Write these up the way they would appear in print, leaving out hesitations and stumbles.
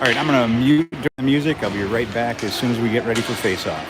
All right, I'm going to mute the music. I'll be right back as soon as we get ready for face-off.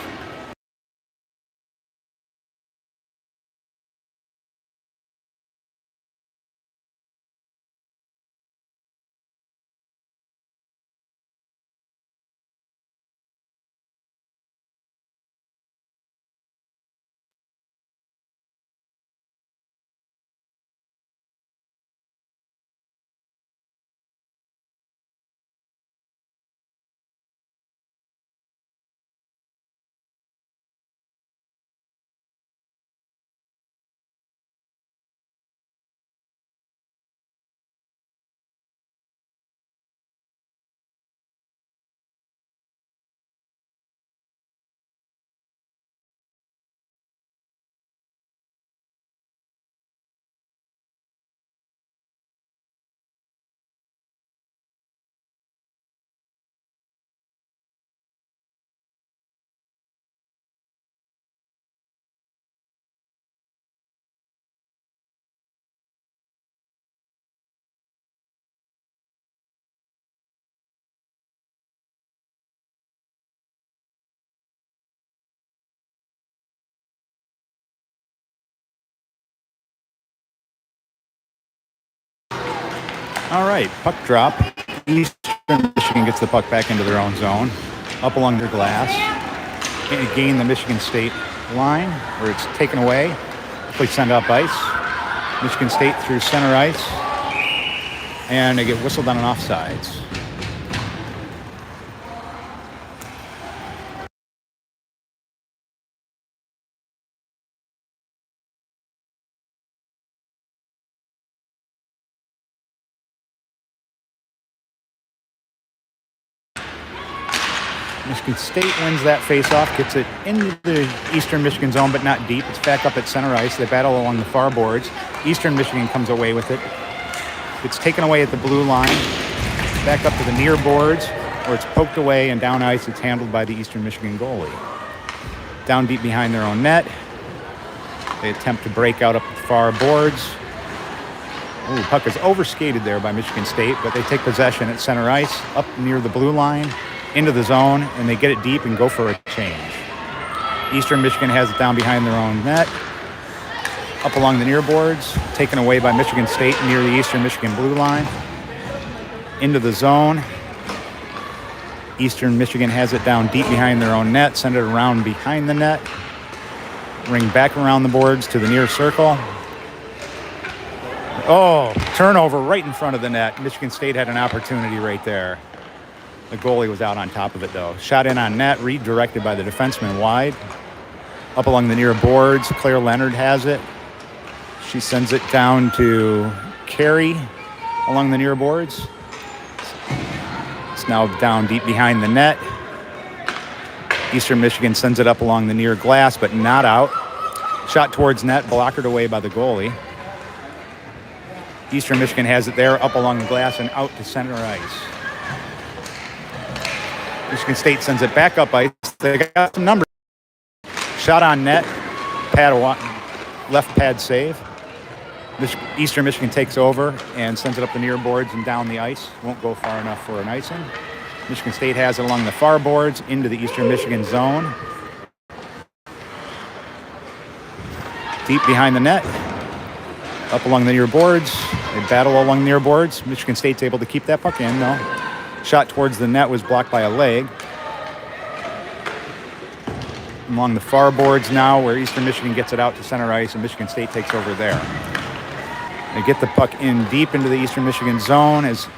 All right, puck drop. Eastern Michigan gets the puck back into their own zone, up along their glass, and gain the Michigan State line where it's taken away. Play send up ice. Michigan State through center ice, and they get whistled on an offsides. Michigan State wins that face-off, gets it into the Eastern Michigan zone, but not deep. It's back up at center ice. They battle along the far boards. Eastern Michigan comes away with it. It's taken away at the blue line, back up to the near boards, where it's poked away, and down ice it's handled by the Eastern Michigan goalie. Down deep behind their own net. They attempt to break out up the far boards. Ooh, puck is overskated there by Michigan State, but they take possession at center ice, up near the blue line, into the zone, and they get it deep and go for a change. Eastern Michigan has it down behind their own net, up along the near boards, taken away by Michigan State near the Eastern Michigan blue line, into the zone. Eastern Michigan has it down deep behind their own net, send it around behind the net, ring back around the boards to the near circle. Oh, turnover right in front of the net. Michigan State had an opportunity right there. The goalie was out on top of it, though. Shot in on net, redirected by the defenseman wide. Up along the near boards, Claire Leonard has it. She sends it down to Carey along the near boards. It's now down deep behind the net. Eastern Michigan sends it up along the near glass, but not out. Shot towards net, blockered away by the goalie. Eastern Michigan has it there, up along the glass and out to center ice. Michigan State sends it back up ice. They got some numbers. Shot on net, left pad save. Eastern Michigan takes over and sends it up the near boards and down the ice. Won't go far enough for an icing. Michigan State has it along the far boards into the Eastern Michigan zone. Deep behind the net, up along the near boards. They battle along the near boards. Michigan State's able to keep that puck in, though. Shot towards the net was blocked by a leg. Along the far boards now, where Eastern Michigan gets it out to center ice, and Michigan State takes over there. They get the puck in deep into the Eastern Michigan zone as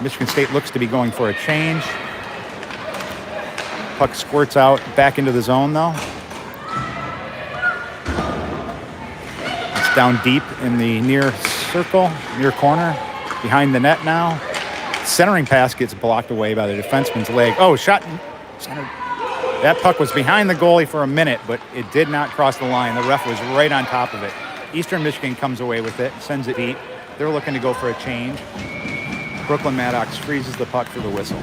Michigan State looks to be going for a change. Puck squirts out back into the zone, though. It's down deep in the near circle, near corner, behind the net now. Centering pass gets blocked away by the defenseman's leg. Oh, shot center. That puck was behind the goalie for a minute, but it did not cross the line. The ref was right on top of it. Eastern Michigan comes away with it, sends it deep. They're looking to go for a change. Brooklyn Maddox freezes the puck for the whistle.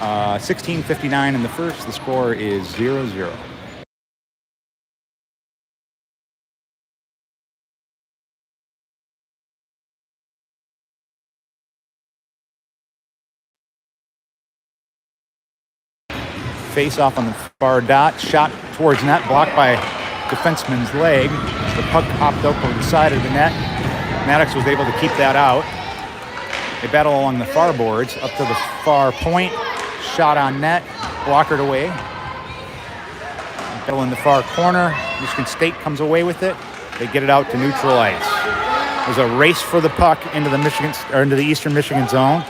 16:59 in the first. The score is 0-0. face-off on the far dot. Shot towards net, blocked by defenseman's leg. The puck hopped up over the side of the net. Maddox was able to keep that out. They battle along the far boards, up to the far point. Shot on net, blockered away. Battle in the far corner. Michigan State comes away with it. They get it out to neutral ice. There's a race for the puck into the Eastern Michigan zone.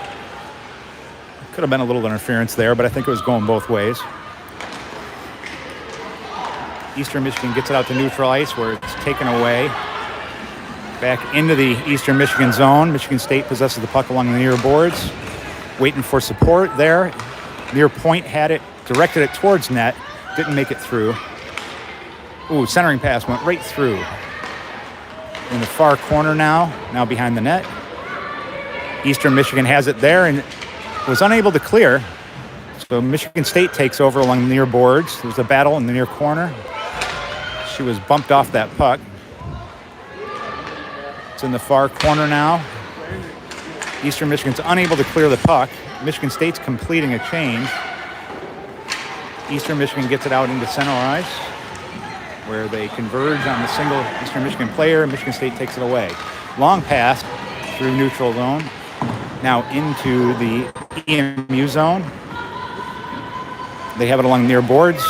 Could have been a little interference there, but I think it was going both ways. Eastern Michigan gets it out to neutral ice, where it's taken away. Back into the Eastern Michigan zone. Michigan State possesses the puck along the near boards. Waiting for support there. Near point had it, directed it towards net. Didn't make it through. Ooh, centering pass went right through. In the far corner now behind the net. Eastern Michigan has it there and was unable to clear. So Michigan State takes over along the near boards. There's a battle in the near corner. She was bumped off that puck. It's in the far corner now. Eastern Michigan's unable to clear the puck. Michigan State's completing a change. Eastern Michigan gets it out into center ice, where they converge on the single Eastern Michigan player. Michigan State takes it away. Long pass through neutral zone. Now into the EMU zone. They have it along the near boards.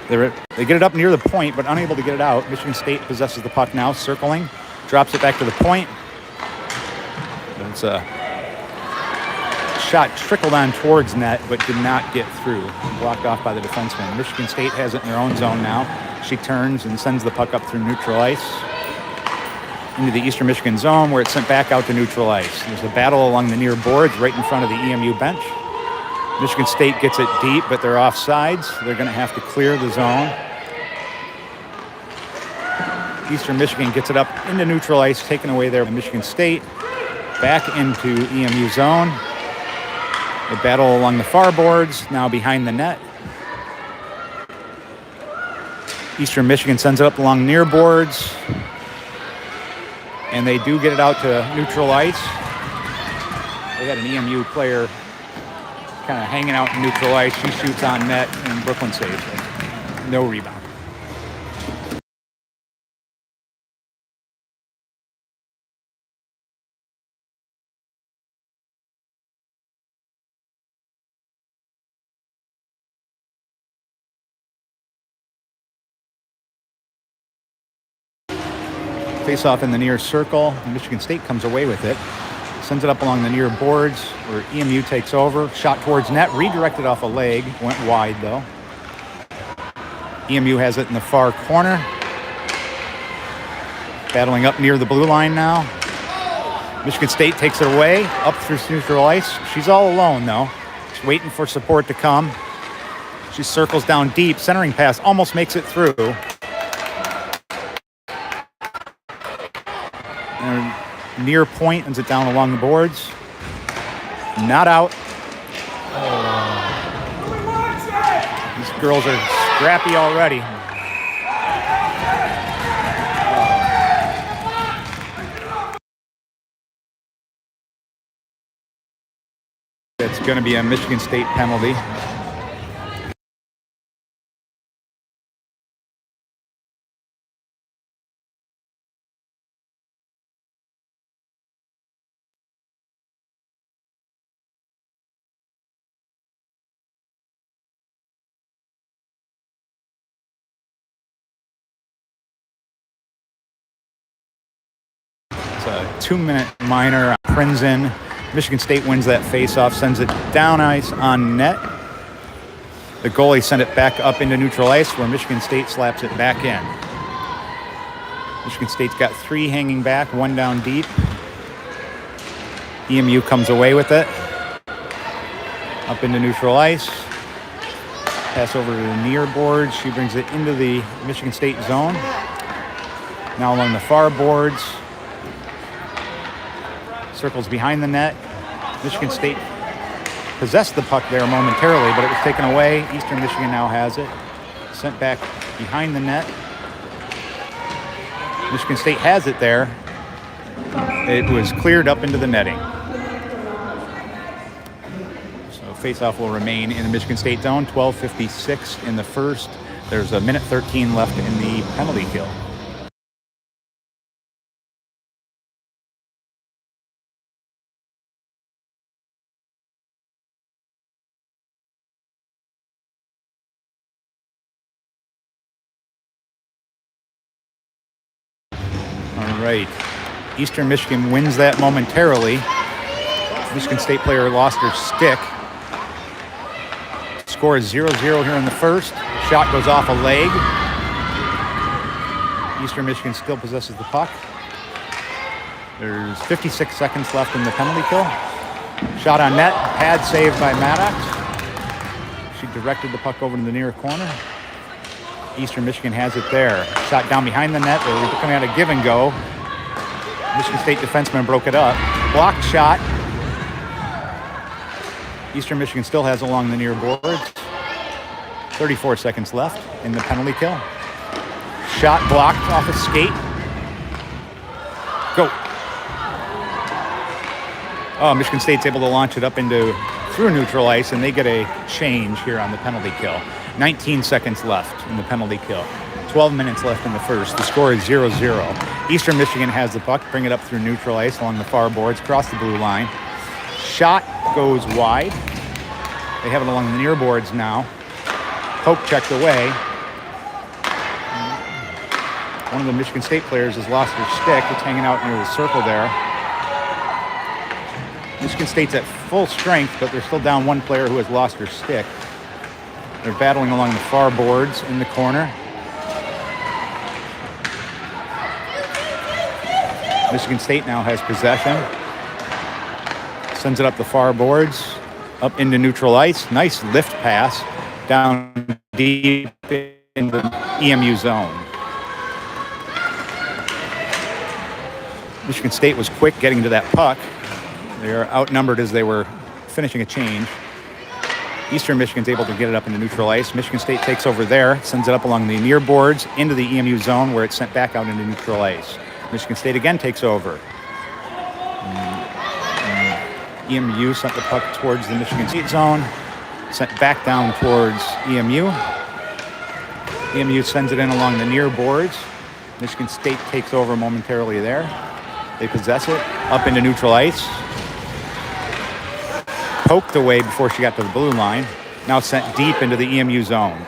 They get it up near the point, but unable to get it out. Michigan State possesses the puck now, circling. Drops it back to the point. It's a shot trickled on towards net, but did not get through. Blocked off by the defenseman. Michigan State has it in their own zone now. She turns and sends the puck up through neutral ice into the Eastern Michigan zone, where it's sent back out to neutral ice. There's a battle along the near boards right in front of the EMU bench. Michigan State gets it deep, but they're offsides. They're going to have to clear the zone. Eastern Michigan gets it up into neutral ice, taken away there by Michigan State. Back into EMU zone. They battle along the far boards, now behind the net. Eastern Michigan sends it up along near boards. And they do get it out to neutral ice. They had an EMU player kind of hanging out in neutral ice. She shoots on net, and Brooklyn saves it. No rebound. Face off in the near circle. Michigan State comes away with it. Sends it up along the near boards, where EMU takes over. Shot towards net, redirected off a leg. Went wide, though. EMU has it in the far corner. Battling up near the blue line now. Michigan State takes it away, up through neutral ice. She's all alone, though. She's waiting for support to come. She circles down deep. Centering pass almost makes it through. And near point ends it down along the boards. Not out. These girls are scrappy already. That's going to be a Michigan State penalty. It's a 2-minute minor. Prinzen. Michigan State wins that face-off, sends it down ice on net. The goalie sent it back up into neutral ice, where Michigan State slaps it back in. Michigan State's got 3 hanging back, 1 down deep. EMU comes away with it. Up into neutral ice. Pass over to the near board. She brings it into the Michigan State zone. Now along the far boards. Circles behind the net. Michigan State possessed the puck there momentarily, but it was taken away. Eastern Michigan now has it. Sent back behind the net. Michigan State has it there. It was cleared up into the netting. So faceoff will remain in the Michigan State zone. 12:56 in the first. There's a minute 13 left in the penalty kill. All right. Eastern Michigan wins that momentarily. Michigan State player lost her stick. Score is 0-0 here in the first. Shot goes off a leg. Eastern Michigan still possesses the puck. There's 56 seconds left in the penalty kill. Shot on net, pad saved by Maddox. She directed the puck over to the near corner. Eastern Michigan has it there. Shot down behind the net. They were coming out of give and go. Michigan State defenseman broke it up. Blocked shot. Eastern Michigan still has along the near boards. 34 seconds left in the penalty kill. Shot blocked off a skate. Go. Oh, Michigan State's able to launch it up through neutral ice, and they get a change here on the penalty kill. 19 seconds left in the penalty kill. 12 minutes left in the first. The score is 0-0. Eastern Michigan has the puck, bring it up through neutral ice along the far boards, across the blue line. Shot goes wide. They have it along the near boards now. Poke checked away. One of the Michigan State players has lost her stick. It's hanging out near the circle there. Michigan State's at full strength, but they're still down one player who has lost her stick. They're battling along the far boards in the corner. Michigan State now has possession. Sends it up the far boards, up into neutral ice. Nice lift pass down deep in the EMU zone. Michigan State was quick getting to that puck. They are outnumbered as they were finishing a change. Eastern Michigan's able to get it up into neutral ice. Michigan State takes over there, sends it up along the near boards into the EMU zone where it's sent back out into neutral ice. Michigan State again takes over. EMU sent the puck towards the Michigan State zone, sent back down towards EMU. EMU sends it in along the near boards. Michigan State takes over momentarily there. They possess it up into neutral ice. Poked away before she got to the blue line. Now sent deep into the EMU zone.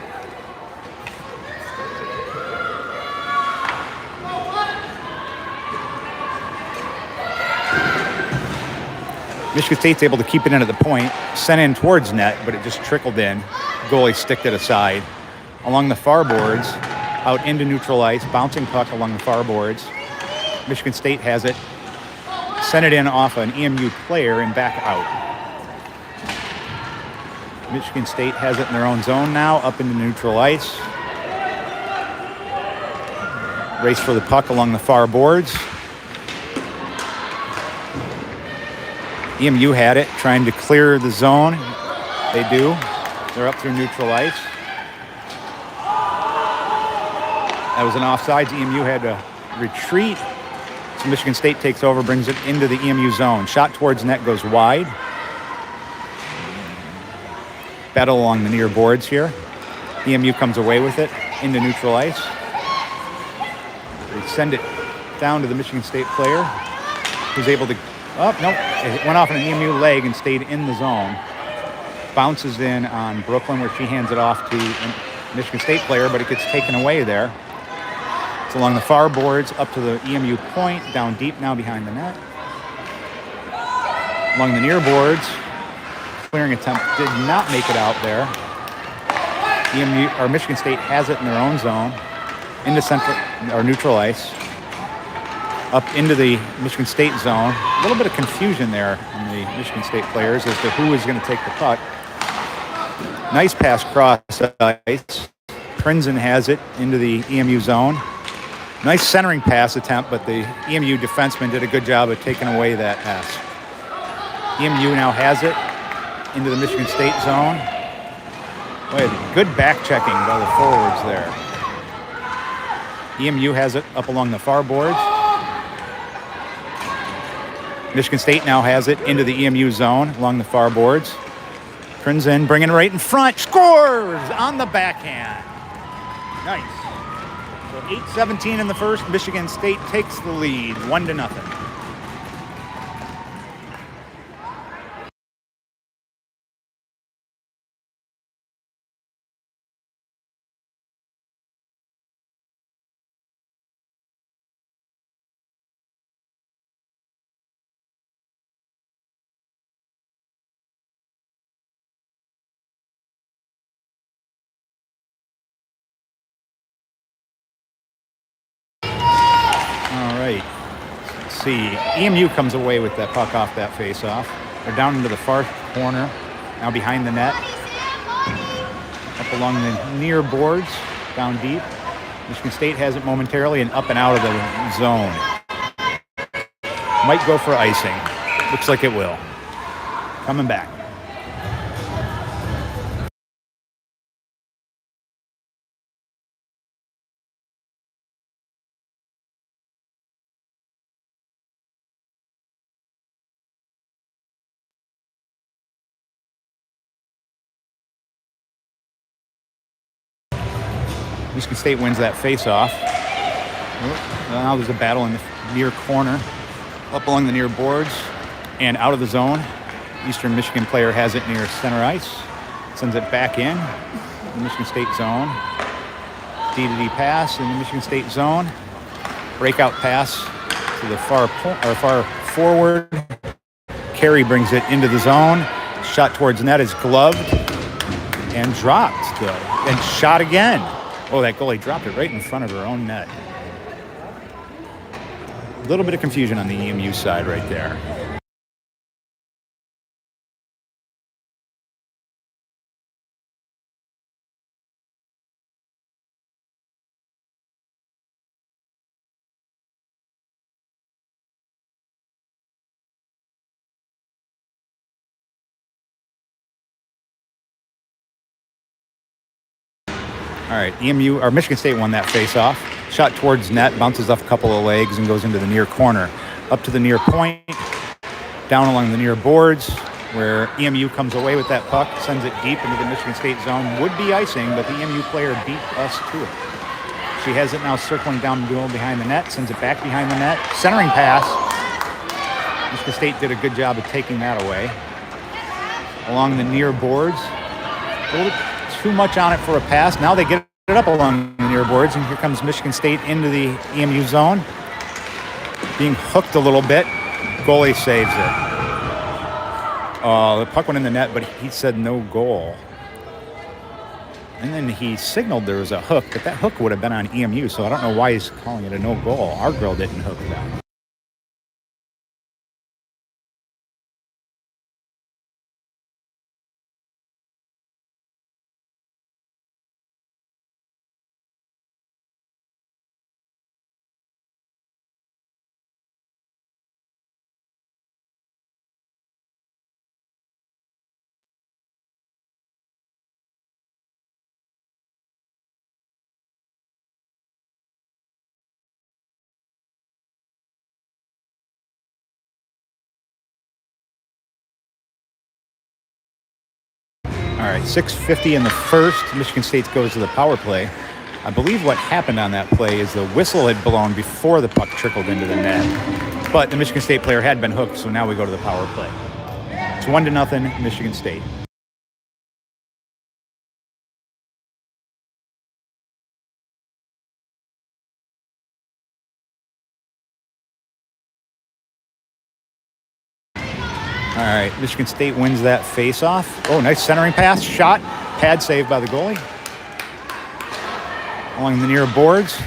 Michigan State's able to keep it in at the point, sent in towards net, but it just trickled in. Goalie sticked it aside. Along the far boards, out into neutral ice, bouncing puck along the far boards. Michigan State has it, sent it in off an EMU player and back out. Michigan State has it in their own zone now, up into neutral ice. Race for the puck along the far boards. EMU had it, trying to clear the zone. They do. They're up through neutral ice. That was an offsides. EMU had to retreat. So Michigan State takes over, brings it into the EMU zone. Shot towards net goes wide. Battle along the near boards here. EMU comes away with it into neutral ice. They send it down to the Michigan State player, who's able to... Oh, no, it went off an EMU leg and stayed in the zone. Bounces in on Brooklyn, where she hands it off to a Michigan State player, but it gets taken away there. It's along the far boards, up to the EMU point, down deep now behind the net. Along the near boards, clearing attempt did not make it out there. Michigan State has it in their own zone, into central or neutral ice, up into the Michigan State zone. A little bit of confusion there on the Michigan State players as to who is going to take the puck. Nice pass cross ice. Prinzen has it into the EMU zone. Nice centering pass attempt, but the EMU defenseman did a good job of taking away that pass. EMU now has it into the Michigan State zone. Boy, good back checking by the forwards there. EMU has it up along the far boards. Michigan State now has it into the EMU zone along the far boards. Crimson bringing it right in front. Scores on the backhand. Nice. So 8-17 in the first. Michigan State takes the lead, 1-0. All right. Let's see. EMU comes away with that puck off that face-off. They're down into the far corner, now behind the net. Up along the near boards, down deep. Michigan State has it momentarily and up and out of the zone. Might go for icing. Looks like it will. Coming back. Michigan State wins that face-off. Now there's a battle in the near corner, up along the near boards, and out of the zone. Eastern Michigan player has it near center ice, sends it back in the Michigan State zone. D-to-D pass in the Michigan State zone. Breakout pass to the far forward. Carey brings it into the zone. Shot towards net is gloved and dropped. Good. And shot again. Oh, that goalie dropped it right in front of her own net. A little bit of confusion on the EMU side right there. All right, EMU or Michigan State won that face-off. Shot towards net, bounces off a couple of legs and goes into the near corner. Up to the near point, down along the near boards, where EMU comes away with that puck, sends it deep into the Michigan State zone. Would be icing, but the EMU player beat us to it. She has it now circling down the goal behind the net, sends it back behind the net. Centering pass. Michigan State did a good job of taking that away. Along the near boards. A little too much on it for a pass. Now they get it up along the near boards, and here comes Michigan State into the EMU zone. Being hooked a little bit. Goalie saves it. The puck went in the net, but he said no goal. And then he signaled there was a hook, but that hook would have been on EMU, so I don't know why he's calling it a no goal. Our girl didn't hook that. All right, 6:50 in the first. Michigan State goes to the power play. I believe what happened on that play is the whistle had blown before the puck trickled into the net. But the Michigan State player had been hooked, so now we go to the power play. It's 1-0 Michigan State. All right, Michigan State wins that face-off. Oh, nice centering pass, shot, pad save by the goalie. Along the near boards.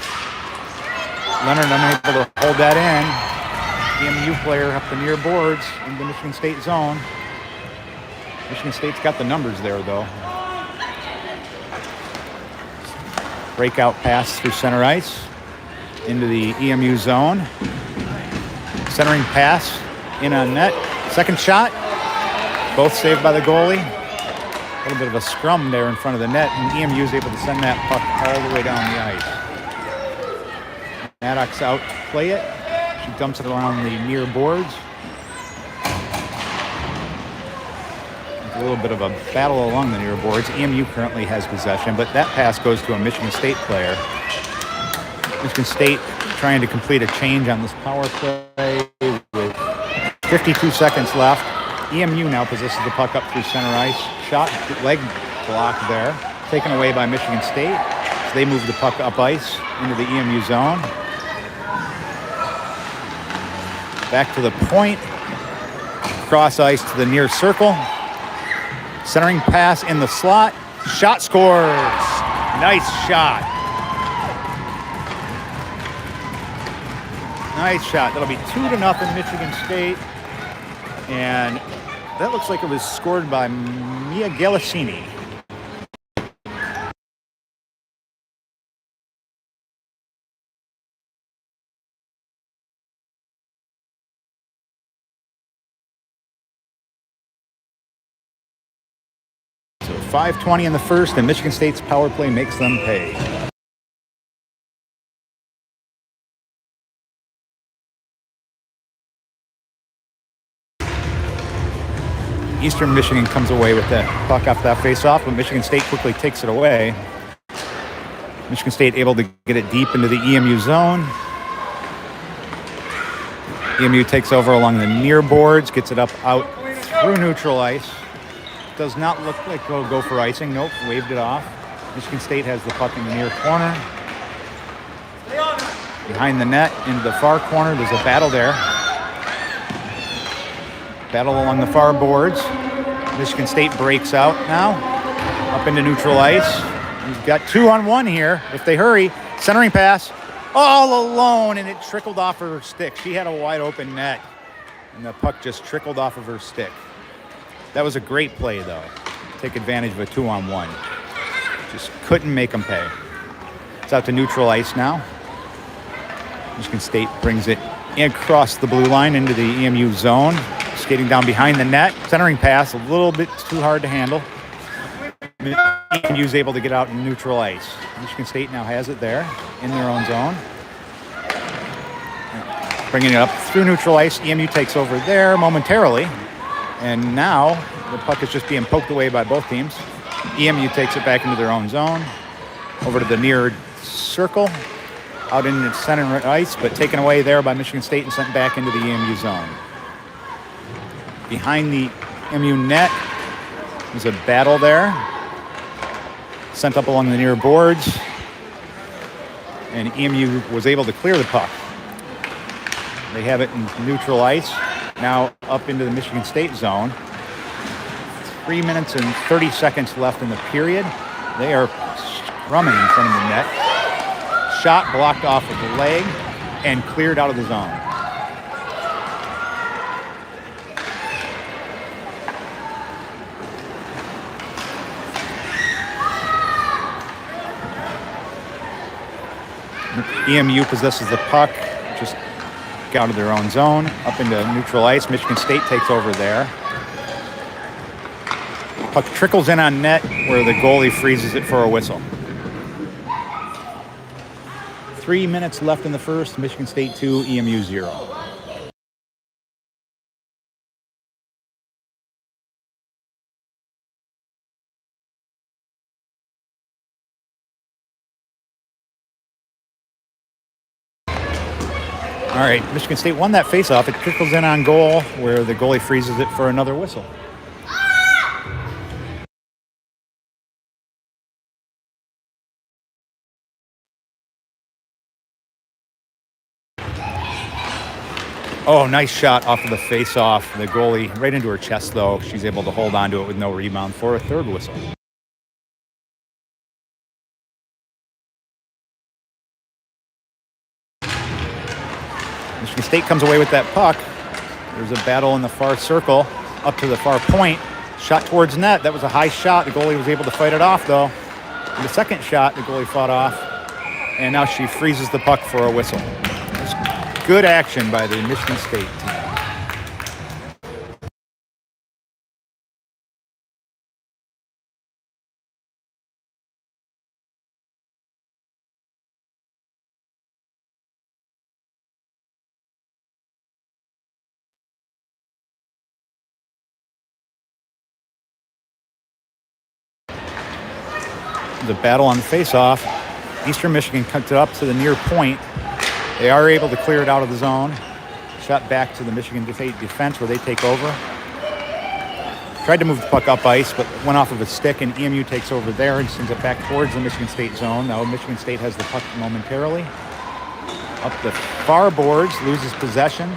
Leonard unable to hold that in. EMU player up the near boards in the Michigan State zone. Michigan State's got the numbers there, though. Breakout pass through center ice into the EMU zone. Centering pass in on net. Second shot, both saved by the goalie. A little bit of a scrum there in front of the net, and EMU is able to send that puck all the way down the ice. Maddox out to play it. She dumps it around the near boards. A little bit of a battle along the near boards. EMU currently has possession, but that pass goes to a Michigan State player. Michigan State trying to complete a change on this power play with 52 seconds left. EMU now possesses the puck up through center ice. Shot, leg block there, taken away by Michigan State. So they move the puck up ice into the EMU zone. Back to the point. Cross ice to the near circle. Centering pass in the slot. Shot scores. Nice shot. Nice shot. That'll be 2-0 Michigan State. And that looks like it was scored by Mia Galasini. So 5:20 in the first, and Michigan State's power play makes them pay. Eastern Michigan comes away with the puck off that face-off, but Michigan State quickly takes it away. Michigan State able to get it deep into the EMU zone. EMU takes over along the near boards, gets it up out through neutral ice. Does not look like it'll go for icing. Nope, waved it off. Michigan State has the puck in the near corner. Behind the net, into the far corner, there's a battle there. Battle along the far boards. Michigan State breaks out now. Up into neutral ice. He's got 2-on-1 here. If they hurry, centering pass. All alone, and it trickled off of her stick. She had a wide open net, and the puck just trickled off of her stick. That was a great play, though. Take advantage of a 2-on-1. Just couldn't make them pay. It's out to neutral ice now. Michigan State brings it across the blue line into the EMU zone. Skating down behind the net. Centering pass, a little bit too hard to handle. EMU's able to get out in neutral ice. Michigan State now has it there in their own zone. Bringing it up through neutral ice. EMU takes over there momentarily. And now the puck is just being poked away by both teams. EMU takes it back into their own zone. Over to the near circle. Out in the center ice, but taken away there by Michigan State and sent back into the EMU zone. Behind the EMU net, there's a battle there. Sent up along the near boards. And EMU was able to clear the puck. They have it in neutral ice. Now up into the Michigan State zone. 3 minutes and 30 seconds left in the period. They are scrumming in front of the net. Shot blocked off of the leg and cleared out of the zone. EMU possesses the puck, just out of their own zone, up into neutral ice. Michigan State takes over there. Puck trickles in on net where the goalie freezes it for a whistle. 3 minutes left in the first. Michigan State 2, EMU 0. All right, Michigan State won that faceoff. It trickles in on goal where the goalie freezes it for another whistle. Oh, nice shot off of the face-off. The goalie right into her chest, though. She's able to hold on to it with no rebound for a third whistle. Michigan State comes away with that puck. There's a battle in the far circle up to the far point. Shot towards net. That was a high shot. The goalie was able to fight it off, though. And the second shot, the goalie fought off. And now she freezes the puck for a whistle. Good action by the Michigan State team. the battle on the face-off. Eastern Michigan cuts it up to the near point. They are able to clear it out of the zone. Shot back to the Michigan State defense where they take over. Tried to move the puck up ice, but went off of a stick, and EMU takes over there and sends it back towards the Michigan State zone. Now Michigan State has the puck momentarily. Up the far boards, loses possession.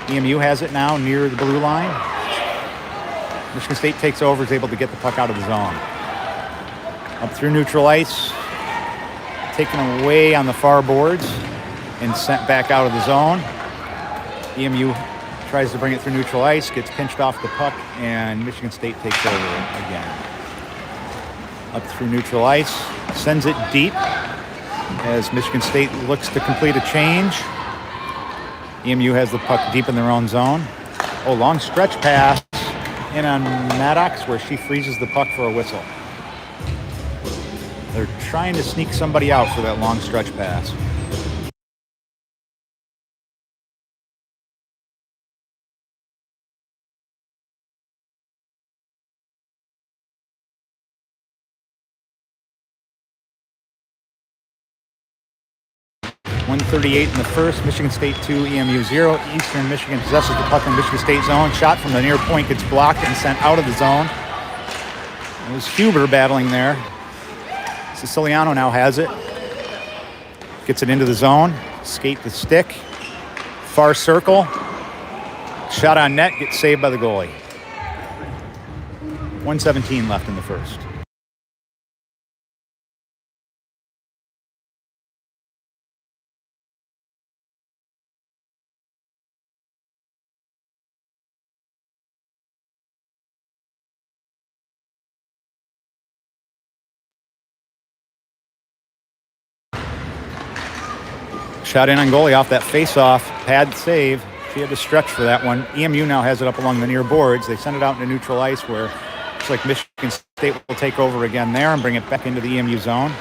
EMU has it now near the blue line. Michigan State takes over, is able to get the puck out of the zone. Up through neutral ice, taken away on the far boards and sent back out of the zone. EMU tries to bring it through neutral ice, gets pinched off the puck, and Michigan State takes over again. Up through neutral ice, sends it deep as Michigan State looks to complete a change. EMU has the puck deep in their own zone. Oh, long stretch pass in on Maddox where she freezes the puck for a whistle. They're trying to sneak somebody out for that long stretch pass. .138 in the first, Michigan State 2, EMU 0. Eastern Michigan possesses the puck in Michigan State zone. Shot from the near point gets blocked and sent out of the zone. It was Huber battling there. Siciliano now has it. Gets it into the zone. Skate the stick. Far circle. Shot on net, gets saved by the goalie. 1:17 left in the first. Shot in on goalie off that face-off. Pad save. She had to stretch for that one. EMU now has it up along the near boards. They send it out into neutral ice where it looks like Michigan State will take over again there and bring it back into the EMU zone.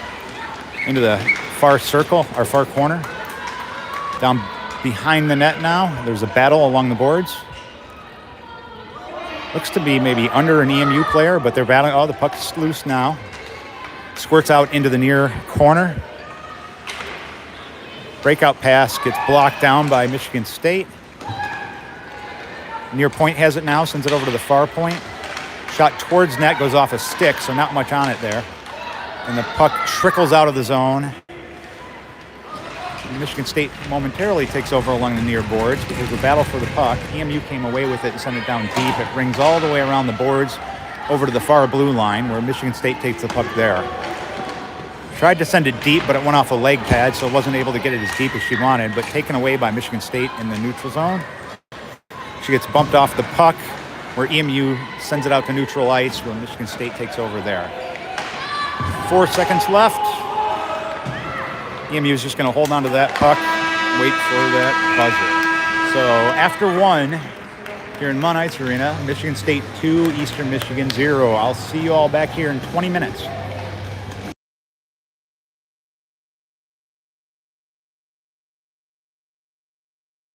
Into the far circle, or far corner. Down behind the net now. There's a battle along the boards. Looks to be maybe under an EMU player, but they're battling. Oh, the puck's loose now. Squirts out into the near corner. Breakout pass gets blocked down by Michigan State. Near point has it now, sends it over to the far point. Shot towards net, goes off a stick, so not much on it there. And the puck trickles out of the zone. Michigan State momentarily takes over along the near boards because of the battle for the puck. EMU came away with it and sent it down deep. It rings all the way around the boards over to the far blue line where Michigan State takes the puck there. Tried to send it deep, but it went off a leg pad, so it wasn't able to get it as deep as she wanted, but taken away by Michigan State in the neutral zone. She gets bumped off the puck, where EMU sends it out to neutral ice, where Michigan State takes over there. 4 seconds left. EMU is just going to hold on to that puck, wait for that buzzer. So after one, here in Munn Ice Arena, Michigan State 2, Eastern Michigan 0. I'll see you all back here in 20 minutes.